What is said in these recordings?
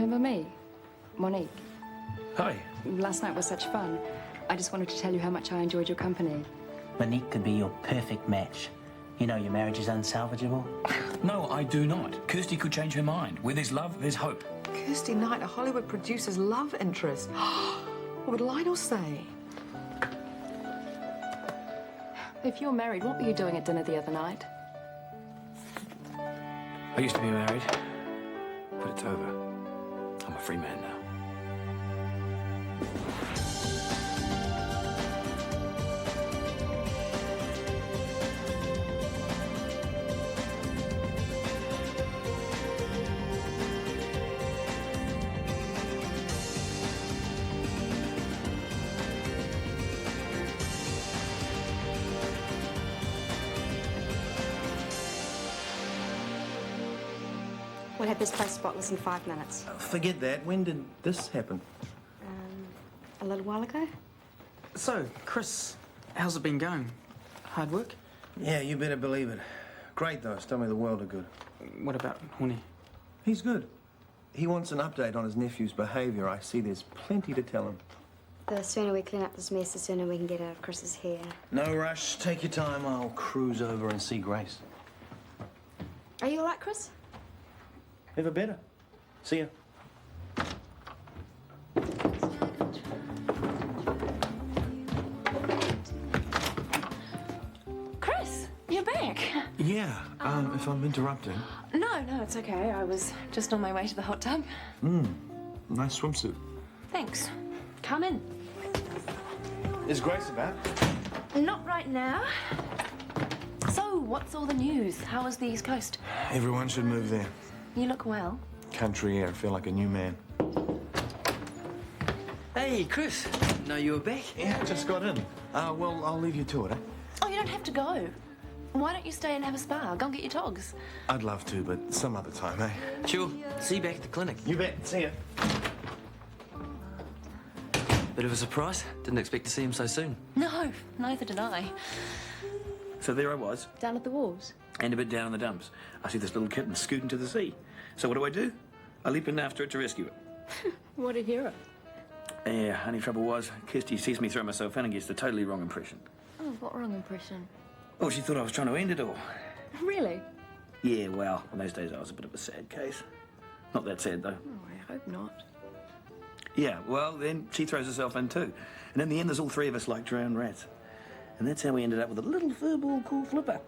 remember me? Monique. Hi. Last night was such fun. I just wanted to tell you how much I enjoyed your company. Monique could be your perfect match. You know your marriage is unsalvageable. No, I do not. Kirsty could change her mind. Where there's love, there's hope. Kirsty Knight, a Hollywood producer's love interest. What would Lionel say? If you're married, what were you doing at dinner the other night? I used to be married, but it's over. I'm a free man now. We'll have this place spotless in 5 minutes. Forget that. When did this happen? A little while ago. So, Chris, how's it been going? Hard work? Yeah, you better believe it. Great, though. It's done me the world of good. What about Horny? He's good. He wants an update on his nephew's behaviour. I see there's plenty to tell him. The sooner we clean up this mess, the sooner we can get out of Chris's hair. No rush. Take your time. I'll cruise over and see Grace. Are you all right, Chris? Ever better. See ya. Chris, you're back. Yeah, if I'm interrupting. No, it's okay. I was just on my way to the hot tub. Nice swimsuit. Thanks. Come in. Is Grace about? Not right now. So, what's all the news? How is the East Coast? Everyone should move there. You look well. Country air. I feel like a new man. Hey, Chris. Know you were back? Yeah, just got in. Well, I'll leave you to it, eh? Oh, you don't have to go. Why don't you stay and have a spa? Go and get your togs. I'd love to, but some other time, eh? Sure. See you back at the clinic. You bet. See ya. Bit of a surprise. Didn't expect to see him so soon. No, neither did I. So there I was, Down at the wharves. and a bit down in the dumps. I see this little kitten scooting to the sea. So what do? I leap in after it to rescue it. What a hero. Yeah, only trouble was, Kirsty sees me throw myself in and gets the totally wrong impression. Oh, what wrong impression? Oh, she thought I was trying to end it all. Really? Yeah, well, in those days I was a bit of a sad case. Not that sad, though. Oh, I hope not. Yeah, well, then she throws herself in too. And in the end, there's all three of us like drowned rats. And that's how we ended up with a little furball called Flipper.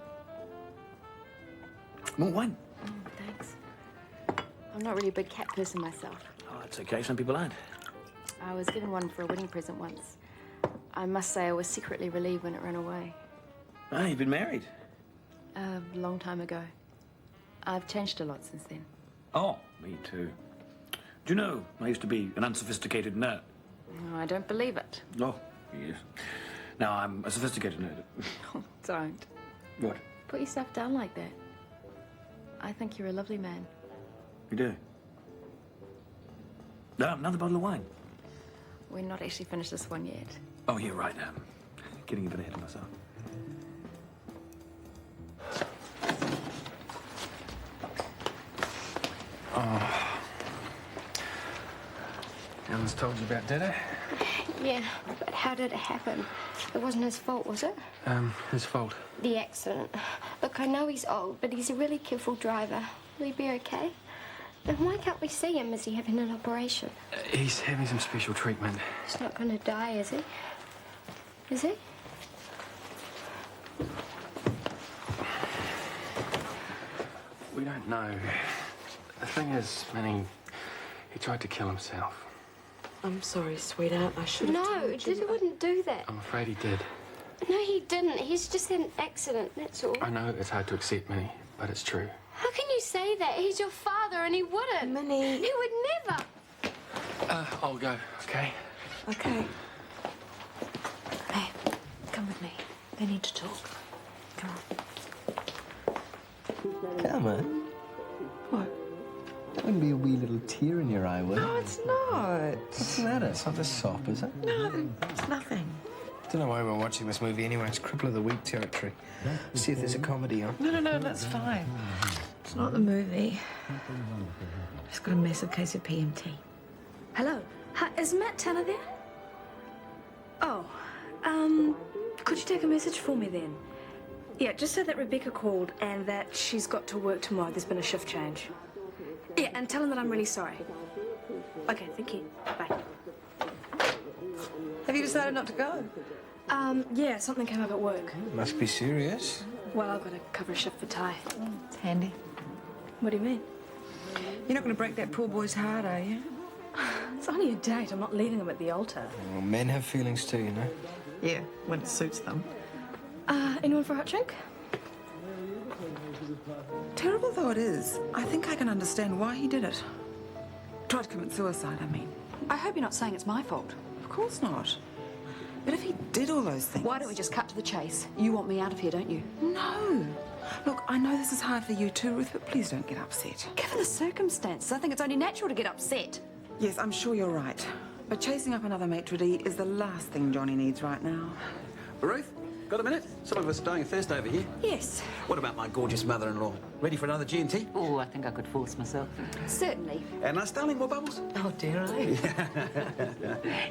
More wine. Oh, thanks. I'm not really a big cat person myself. Oh, it's okay. Some people aren't. I was given one for a wedding present once. I must say I was secretly relieved when it ran away. Oh, you've been married. A long time ago. I've changed a lot since then. Oh, me too. Do you know, I used to be an unsophisticated nerd. No, I don't believe it. Oh, yes. Now I'm a sophisticated nerd. Oh, don't. What? Put yourself down like that. I think you're a lovely man. You do? No, another bottle of wine. We're not actually finished this one yet. Oh, you're right. Getting a bit ahead of myself. Alan's told you about Dada? Yeah, but how did it happen? It wasn't his fault, was it? His fault. The accident. Look, I know he's old, but he's a really careful driver. Will he be okay? Then why can't we see him? Is he having an operation? He's having some special treatment. He's not going to die, is he? Is he? We don't know. The thing is, Minnie, he tried to kill himself. I'm sorry, sweetheart. I should have No, told you. he wouldn't do that. I'm afraid he did. No, he didn't. He's just had an accident, that's all. I know it's hard to accept, Minnie, but it's true. How can you say that? He's your father and he wouldn't. Minnie. He would never. I'll go, okay? Okay. Hey, come with me. They need to talk. Come on. Come on. What? That wouldn't be a wee little tear in your eye, would it? No, it's not. What's the matter? It's not the sop, is it? No, it's nothing. Don't know why we're watching this movie anyway. It's Cripple of the Week territory. See if there's a comedy on. No, that's fine. It's not the movie. Just got a massive case of PMT. Hello. Hi, is Matt Tanner there? Oh, could you take a message for me then? Yeah, just say that Rebecca called and that she's got to work tomorrow. There's been a shift change. Yeah, and tell him that I'm really sorry. Okay, thank you. Bye. Have you decided not to go? Yeah, something came up at work. Must be serious. Well, I've got to cover a shift for Ty. It's handy. What do you mean? You're not going to break that poor boy's heart, are you? It's only a date. I'm not leaving him at the altar. Well, men have feelings too, you know. Yeah, when it suits them. Anyone for a hot drink? Terrible though it is, I think I can understand why he did it. Tried to commit suicide, I mean. I hope you're not saying it's my fault. Of course not. But if he did all those things... Why don't we just cut to the chase? You want me out of here, don't you? No. Look, I know this is hard for you too, Ruth, but please don't get upset. Given the circumstances, I think it's only natural to get upset. Yes, I'm sure you're right. But chasing up another maitre d' is the last thing Johnny needs right now. Ruth, got a minute? Some of us are dying of thirst over here. Yes. What about my gorgeous mother-in-law? Ready for another G&T? Oh, I think I could force myself. Certainly. And us, darling, more bubbles? Oh, dear,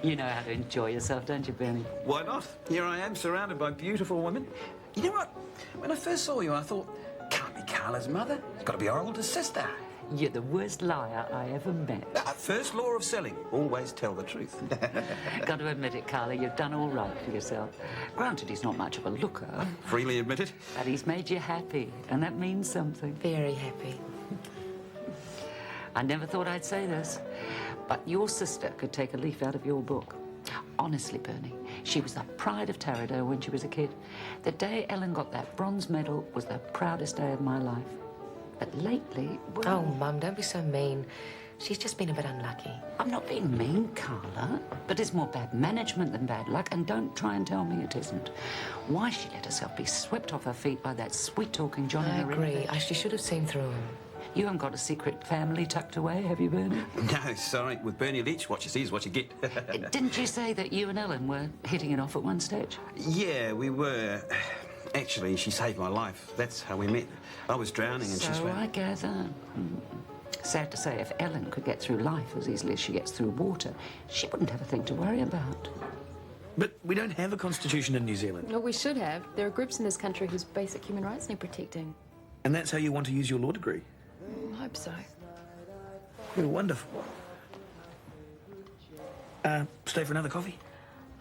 You know how to enjoy yourself, don't you, Bernie? Why not? Here I am, surrounded by beautiful women. You know what? When I first saw you, I thought, can't be Carla's mother. It's got to be our older sister. You're the worst liar I ever met. First law of selling, always tell the truth. Got to admit it, Carla, you've done all right for yourself. Granted, he's not much of a looker. Freely admitted. But he's made you happy, and that means something. Very happy. I never thought I'd say this, but your sister could take a leaf out of your book. Honestly, Bernie, she was the pride of Tarradale when she was a kid. The day Ellen got that bronze medal was the proudest day of my life. But lately, well... Oh, Mum, don't be so mean. She's just been a bit unlucky. I'm not being mean, Carla, but it's more bad management than bad luck, and don't try and tell me it isn't. Why she let herself be swept off her feet by that sweet-talking Johnny I agree. She should have seen through him. You haven't got a secret family tucked away, have you, Bernie? No, sorry. With Bernie Leach, what you see is what you get. Didn't you say that you and Ellen were hitting it off at one stage? Yeah, we were. Actually, she saved my life. That's how we met. I was drowning and she So swam. I gather. Sad to say, if Ellen could get through life as easily as she gets through water, she wouldn't have a thing to worry about. But we don't have a constitution in New Zealand. Well, we should have. There are groups in this country whose basic human rights need protecting. And that's how you want to use your law degree? I hope so. Well, wonderful. Stay for another coffee?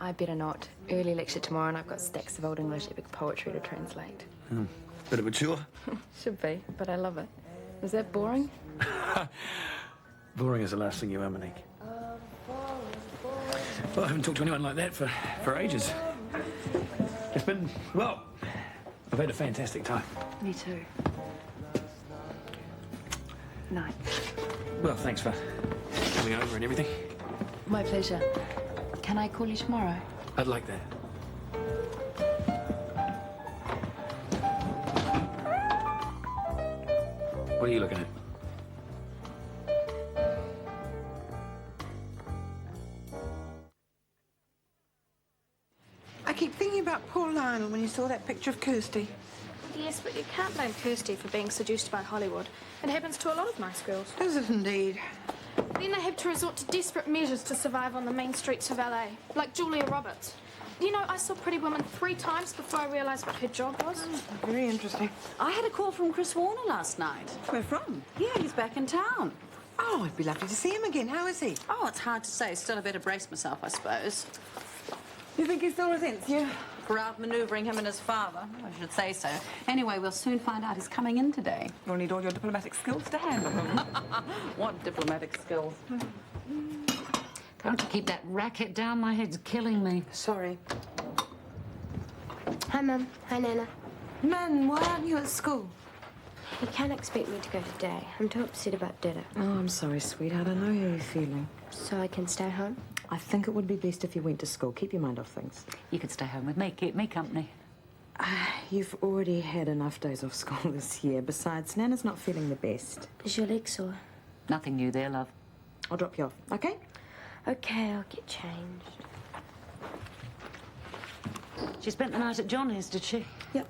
I better not. Early lecture tomorrow and I've got stacks of Old English epic poetry to translate. Bit of a chore. Should be, but I love it. Is that boring? Boring is the last thing you are, Monique. Well, I haven't talked to anyone like that for ages. It's been, well, I've had a fantastic time. Me too. Night. Well, thanks for coming over and everything. My pleasure. Can I call you tomorrow? I'd like that. What are you looking at? I keep thinking about poor Lionel when you saw that picture of Kirsty. Yes, but you can't blame Kirsty for being seduced by Hollywood. It happens to a lot of nice girls. Does it indeed? Then they have to resort to desperate measures to survive on the mean streets of LA, like Julia Roberts. You know, I saw Pretty Woman 3 times before I realised what her job was. Very interesting. I had a call from Chris Warner last night. Where from? Yeah, he's back in town. Oh, it'd be lovely to see him again. How is he? Oh, it's hard to say. Still a better brace myself, I suppose. You think he still resents you? For outmanoeuvring him and his father. I should say so. Anyway, we'll soon find out he's coming in today. You'll need all your diplomatic skills to handle him. What diplomatic skills? Can't you keep that racket down? My head's killing me. Sorry. Hi, Mum. Hi, Nana. Man, why aren't you at school? You can't expect me to go today. I'm too upset about dinner. Oh, I'm sorry, sweetheart. I know how you're feeling. So I can stay home? I think it would be best if you went to school. Keep your mind off things. You could stay home with me. Keep me company. You've already had enough days off school this year. Besides, Nana's not feeling the best. Is your leg sore? Nothing new there, love. I'll drop you off, okay? Okay, I'll get changed. She spent the night at Johnny's, did she? Yep.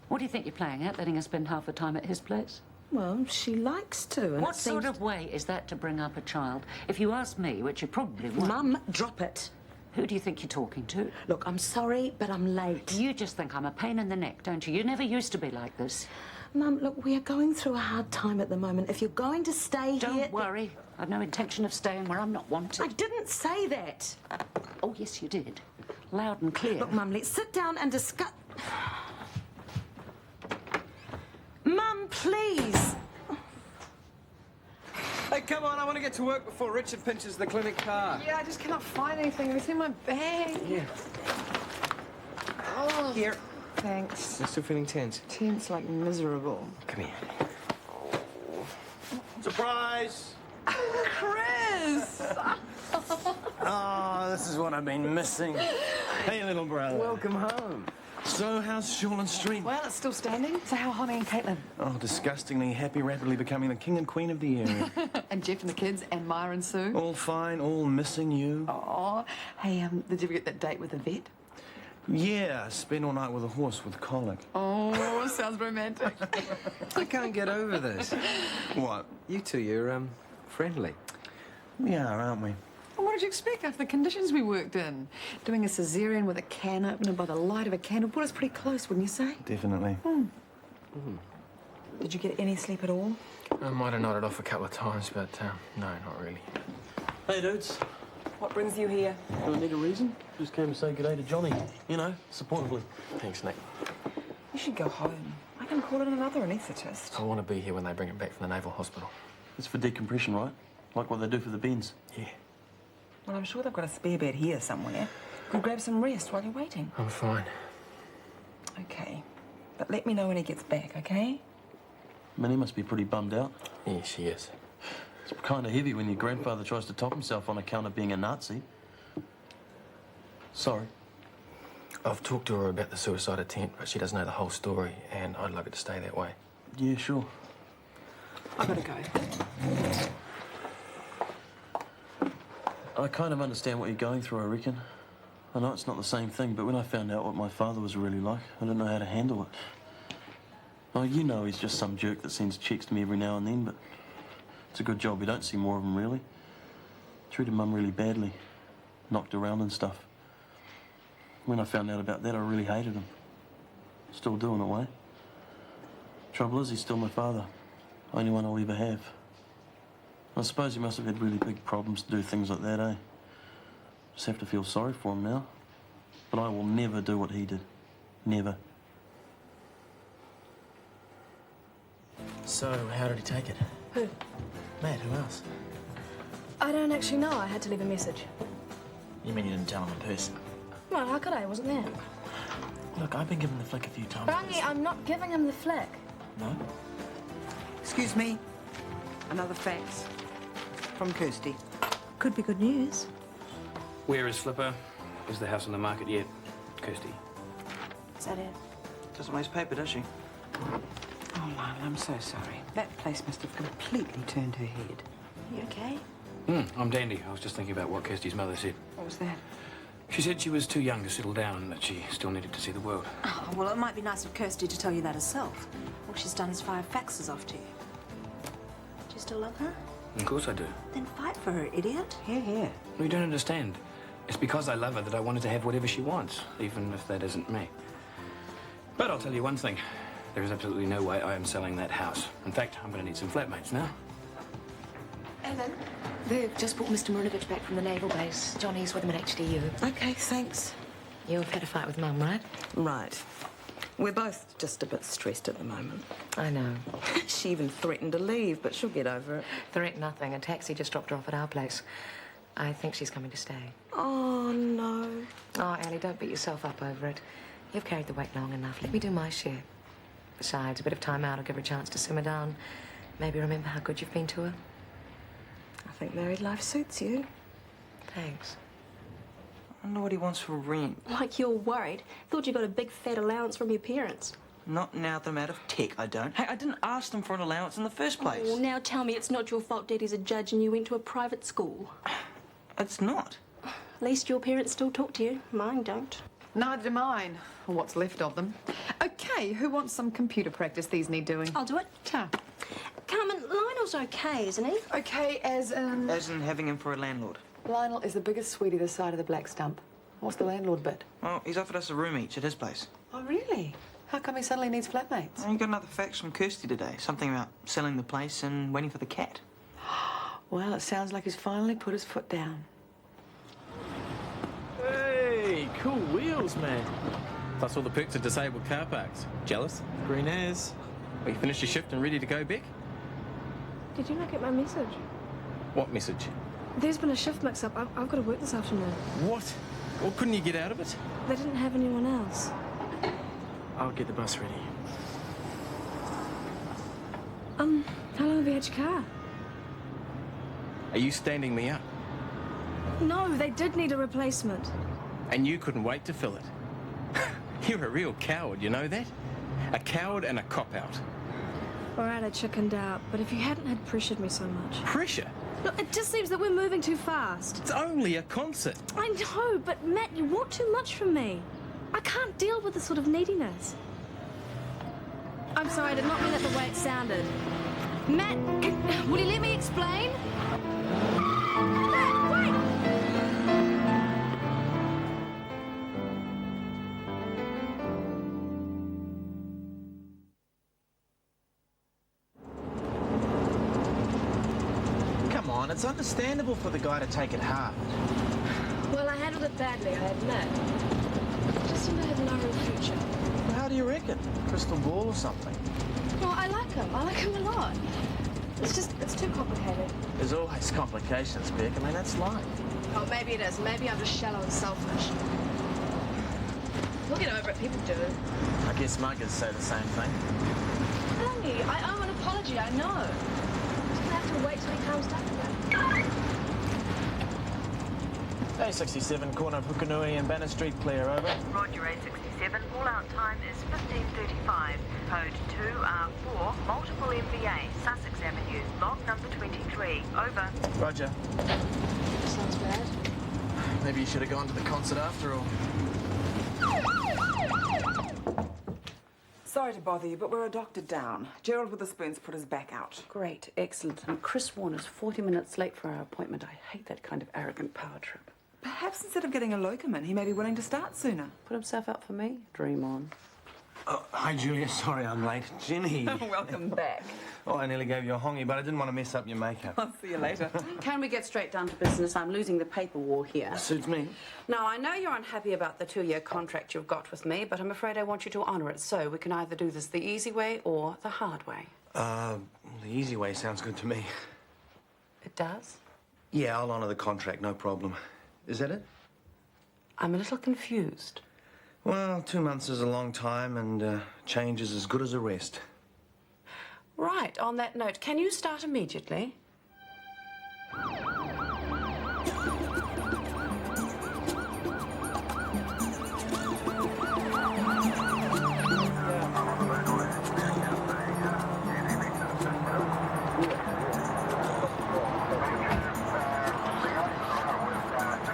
What do you think you're playing at, letting her spend half the time at his place? Well, she likes to, and What sort of way is that to bring up a child? If you ask me, which you probably won't... Mum, drop it. Who do you think you're talking to? Look, I'm sorry, but I'm late. You just think I'm a pain in the neck, don't you? You never used to be like this. Mum, look, we are going through a hard time at the moment. If you're going to stay here... Don't worry. I've no intention of staying where I'm not wanted. I didn't say that. Oh, yes, you did. Loud and clear. Look, Mum, let's sit down and discuss... Mum, please. Hey, come on, I want to get to work before Richard pinches the clinic car. Yeah, I just cannot find anything. It's in my bag. Yeah. Oh. Here. Thanks. I'm still feeling tense. Tense, like miserable. Come here. Surprise! Chris! Oh, this is what I've been missing. Hey, little brother. Welcome home. So, how's Shortland Street? Well, it's still standing. So how are Honey and Caitlin? Oh, disgustingly happy, rapidly becoming the king and queen of the area. And Jeff and the kids, and Maya and Sue? All fine, all missing you. Oh, hey, did you ever get that date with the vet? Yeah, spent all night with a horse with colic. Oh, sounds romantic. I can't get over this. What? You two, you're, friendly. We are, aren't we? Well, what did you expect after the conditions we worked in? Doing a cesarean with a can opener by the light of a candle put us pretty close, wouldn't you say? Definitely. Did you get any sleep at all? I might have nodded off a couple of times, but no, not really. Hey, dudes. What brings you here? Do I need a reason? Just came to say good day to Johnny. You know, supportively. Thanks, Nick. You should go home. I can call in another anaesthetist. I want to be here when they bring him back from the Naval Hospital. It's for decompression, right? Like what they do for the bends. Yeah. Well, I'm sure they've got a spare bed here somewhere. Could grab some rest while you're waiting. I'm fine. Okay. But let me know when he gets back, okay? Minnie must be pretty bummed out. Yeah, she is. It's kind of heavy when your grandfather tries to top himself on account of being a Nazi. Sorry. I've talked to her about the suicide attempt, but she doesn't know the whole story, and I'd like it to stay that way. Yeah, sure. I gotta go. I kind of understand what you're going through, I reckon. I know it's not the same thing, but when I found out what my father was really like, I didn't know how to handle it. Oh, you know he's just some jerk that sends checks to me every now and then, but it's a good job we don't see more of him, really. Treated Mum really badly. Knocked around and stuff. When I found out about that, I really hated him. Still do in a way. Trouble is, he's still my father. Only one I'll ever have. I suppose he must have had really big problems to do things like that, eh? Just have to feel sorry for him now. But I will never do what he did. Never. So, how did he take it? Who? Matt, who else? I don't actually know. I had to leave a message. You mean you didn't tell him in person? Well, how could I? I wasn't there. Look, I've been given the flick a few times. Rangi, I'm not giving him the flick. No? Excuse me. Another fax. From Kirsty. Could be good news. Where is Flipper? Is the house on the market yet? Kirsty. Is that it? Doesn't waste paper, does she? Oh, Lionel, I'm so sorry. That place must have completely turned her head. You okay? I'm dandy. I was just thinking about what Kirsty's mother said. What was that? She said she was too young to settle down and that she still needed to see the world. Oh, well, it might be nice of Kirsty to tell you that herself. All she's done is fire faxes off to you. Do you still love her? Of course I do. Then fight for her, idiot. Here, here. You don't understand. It's because I love her that I wanted to have whatever she wants, even if that isn't me. But I'll tell you one thing. There is absolutely no way I am selling that house. In fact, I'm going to need some flatmates now. Ellen, they've just brought Mr. Marinovich back from the naval base. Johnny's with him at HDU. Okay, thanks. You've had a fight with Mum, right? Right. We're both just a bit stressed at the moment. I know. She even threatened to leave, but she'll get over it. Threat nothing. A taxi just dropped her off at our place. I think she's coming to stay. Oh, no. Oh, Ellie, don't beat yourself up over it. You've carried the weight long enough. Let me do my share. Besides, a bit of time out will give her a chance to simmer down. Maybe remember how good you've been to her. I think married life suits you. Thanks. I wonder what he wants for rent. Like you're worried. Thought you got a big fat allowance from your parents. Not now that I'm out of tech, I don't. Hey, I didn't ask them for an allowance in the first place. Oh, now tell me it's not your fault Daddy's a judge and you went to a private school. It's not. At least your parents still talk to you. Mine don't. Neither do mine, or what's left of them. Okay, who wants some computer practice? These need doing. I'll do it. Ta. Lionel's okay, isn't he? Okay, as in... As in having him for a landlord. Lionel is the biggest sweetie this side of the black stump. What's the landlord bit? Well, he's offered us a room each at his place. Oh, really? How come he suddenly needs flatmates? He got another fax from Kirsty today. Something about selling the place and waiting for the cat. Well, it sounds like he's finally put his foot down. Hey, cool wheels, man. Plus all the perks of disabled car parks. Jealous? Green as. Well, you finished your shift and ready to go back? Did you not get my message? What message? There's been a shift mix-up. I've got to work this afternoon. What? Well, couldn't you get out of it? They didn't have anyone else. I'll get the bus ready. How long have you had your car? Are you standing me up? No, they did need a replacement. And you couldn't wait to fill it? You're a real coward, you know that? A coward and a cop-out. All right, I chickened out, but if you hadn't had pressured me so much... Pressure? Look, it just seems that we're moving too fast. It's only a concert. I know, but Matt, you want too much from me. I can't deal with this sort of neediness. I'm sorry, I did not mean it the way it sounded. Matt, will you let me explain? Matt, wait! Come on, it's understandable for the guy to take it hard. Well, I handled it badly, I admit. I just seem to have no real future. Well, how do you reckon? Crystal ball or something? No, I like him. I like him a lot. It's too complicated. There's always complications, Beck. I mean, that's life. Oh, maybe it is. Maybe I'm just shallow and selfish. We'll get over it. People do. I guess muggers say the same thing. Hey, I owe an apology, I know. Just gonna have to wait till he calms down again. A67, corner of Hukanui and Banner Street, clear, over. Roger, A67. All-out time is 15:35. Code 2R4, multiple MVA, Sussex Avenue, log number 23. Over. Roger. Sounds bad. Maybe you should have gone to the concert after all. Sorry to bother you, but we're a doctor down. Gerald Witherspoon's put his back out. Great, excellent. And Chris Warner's 40 minutes late for our appointment. I hate that kind of arrogant power trip. Perhaps instead of getting a locum in, he may be willing to start sooner. Put himself up for me? Dream on. Oh, hi, Julia. Sorry I'm late. Jenny. Welcome back. Oh, I nearly gave you a hongy, but I didn't want to mess up your makeup. I'll see you later. Can we get straight down to business? I'm losing the paper war here. Suits me. Now, I know you're unhappy about the 2-year contract you've got with me, but I'm afraid I want you to honour it. So we can either do this the easy way or the hard way. The easy way sounds good to me. It does? Yeah, I'll honour the contract, no problem. Is that it? I'm a little confused. Well, 2 months is a long time, and change is as good as a rest. Right, on that note, can you start immediately?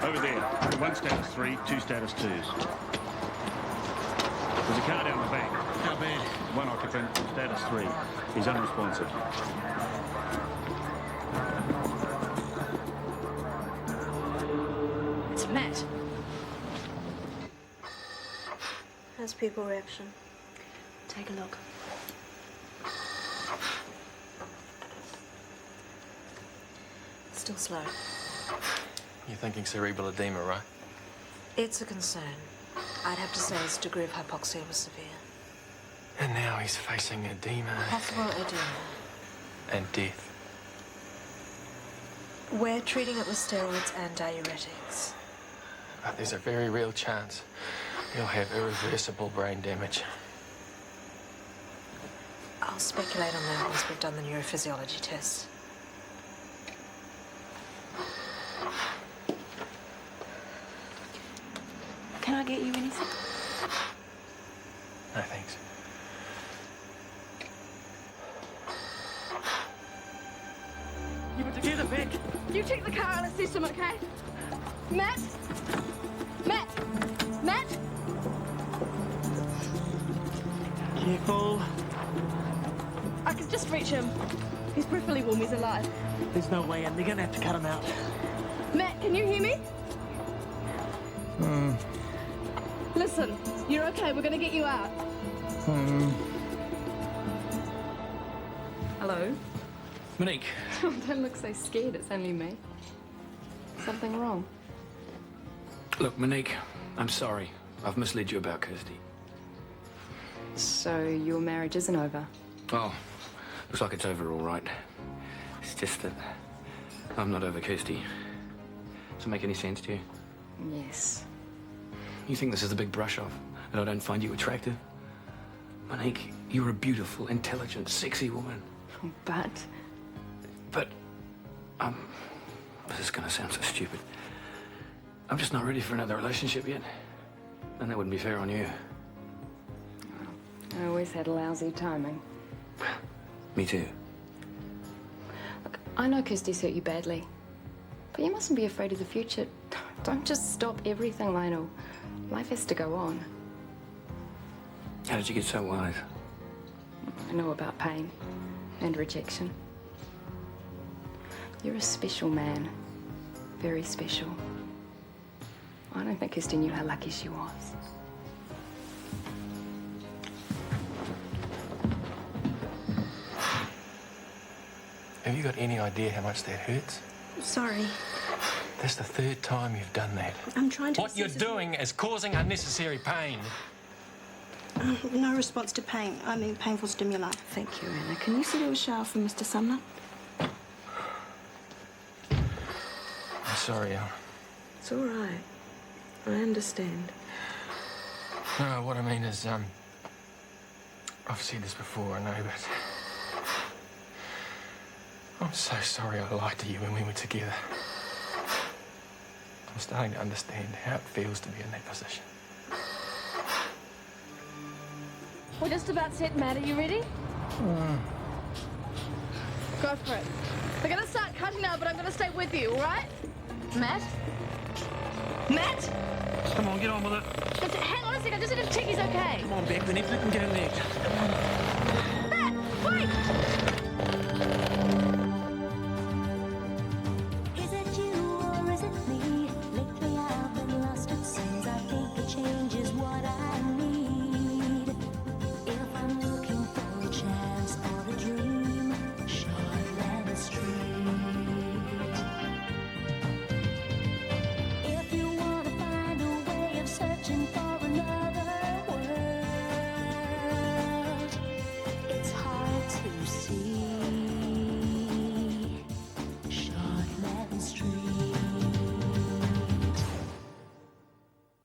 Over there, 1 status 3, 2 status 2s. There's a car down the back. How bad? 1 occupant, status 3. He's unresponsive. It's Matt. How's people reaction? Take a look. Still slow. You're thinking cerebral edema, right? It's a concern. I'd have to say his degree of hypoxia was severe. And now he's facing edema. Possible edema. And death. We're treating it with steroids and diuretics. But there's a very real chance he'll have irreversible brain damage. I'll speculate on that once we've done the neurophysiology tests. Can I get you anything? No, thanks. Keep it together, Beck. You take the car and assess him, okay? Matt? Matt? Matt? Careful. I can just reach him. He's perfectly warm. He's alive. There's no way in. They're gonna have to cut him out. Matt, can you hear me? Listen, you're okay. We're gonna get you out. Hello? Monique. Don't look so scared. It's only me. Something wrong? Look, Monique, I'm sorry. I've misled you about Kirsty. So your marriage isn't over? Oh, looks like it's over all right. It's just that I'm not over Kirsty. Does it make any sense to you? Yes. You think this is a big brush-off, and I don't find you attractive? Monique, you're a beautiful, intelligent, sexy woman. But this is gonna sound so stupid. I'm just not ready for another relationship yet. And that wouldn't be fair on you. I always had lousy timing. Me too. Look, I know Kirsty's hurt you badly, but you mustn't be afraid of the future. Don't just stop everything, Lionel. Life has to go on. How did you get so wise? I know about pain and rejection. You're a special man. Very special. I don't think Kirsty knew how lucky she was. Have you got any idea how much that hurts? Sorry. That's the third time you've done that. I'm trying to... What you're doing is causing unnecessary pain. No response to pain. I mean painful stimuli. Thank you, Anna. Can you set a shower for Mr. Sumner? I'm sorry, Al. It's all right. I understand. No, what I mean is, I've said this before, I know, but I'm so sorry I lied to you when we were together. I'm starting to understand how it feels to be in that position. We're just about set, Matt. Are you ready? Go for it. We're gonna start cutting now, but I'm gonna stay with you, all right? Matt? Matt? Come on, get on with it. Just, hang on a second. I just need to check he's okay. Come on, Beck. We need to let them get in there. Matt, wait! Is it you or is it me? Lately I've been lost it seems. I think a change is what I need. If I'm looking for a chance or a dream, Shortland Street. If you want to find a way of searching for another world, it's hard to see. Shortland Street.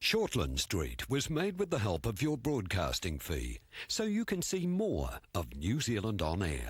Shortland Street was made with the help of your broadcasting fee, so you can see more of New Zealand on air.